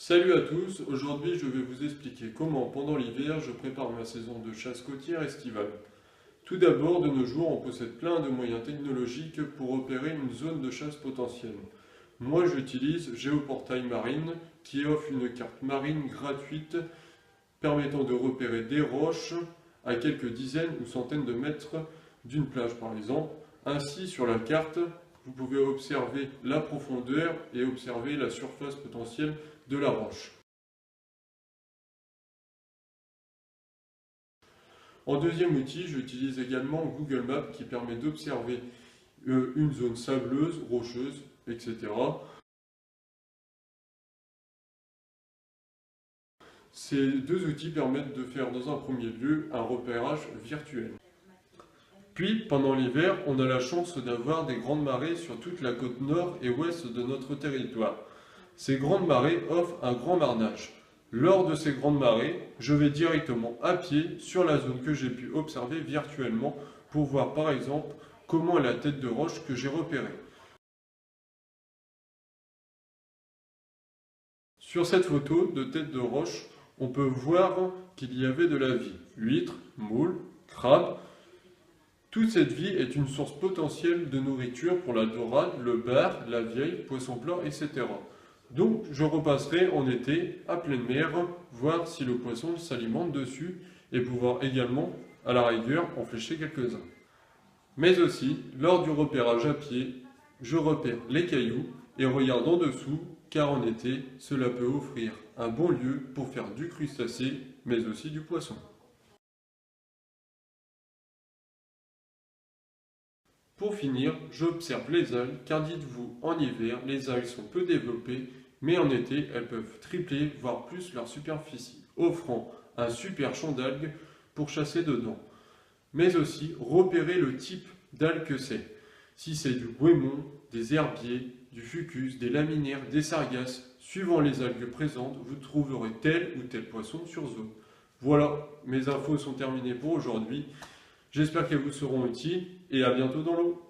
Salut à tous, aujourd'hui je vais vous expliquer comment pendant l'hiver je prépare ma saison de chasse côtière estivale. Tout d'abord, de nos jours on possède plein de moyens technologiques pour repérer une zone de chasse potentielle. Moi j'utilise Géoportail Marine qui offre une carte marine gratuite permettant de repérer des roches à quelques dizaines ou centaines de mètres d'une plage par exemple. Ainsi sur la carte, vous pouvez observer la profondeur et observer la surface potentielle de la roche. En deuxième outil, j'utilise également Google Maps qui permet d'observer une zone sableuse, rocheuse, etc. Ces deux outils permettent de faire dans un premier lieu un repérage virtuel. Puis, pendant l'hiver, on a la chance d'avoir des grandes marées sur toute la côte nord et ouest de notre territoire. Ces grandes marées offrent un grand marnage. Lors de ces grandes marées, je vais directement à pied sur la zone que j'ai pu observer virtuellement pour voir par exemple comment est la tête de roche que j'ai repérée. Sur cette photo de tête de roche, on peut voir qu'il y avait de la vie. Huîtres, moules, crabes. Toute cette vie est une source potentielle de nourriture pour la dorade, le bar, la vieille, poisson blanc, etc. Donc je repasserai en été à pleine mer, voir si le poisson s'alimente dessus et pouvoir également, à la rigueur, en flécher quelques-uns. Mais aussi, lors du repérage à pied, je repère les cailloux et regarde en dessous car en été, cela peut offrir un bon lieu pour faire du crustacé mais aussi du poisson. Pour finir, j'observe les algues car dites-vous, en hiver, les algues sont peu développées mais en été, elles peuvent tripler, voire plus leur superficie, offrant un super champ d'algues pour chasser dedans. Mais aussi repérer le type d'algues que c'est. Si c'est du goémon, des herbiers, du fucus, des laminaires, des sargasses, suivant les algues présentes, vous trouverez tel ou tel poisson sur zone. Voilà, mes infos sont terminées pour aujourd'hui. J'espère qu'elles vous seront utiles et à bientôt dans l'eau.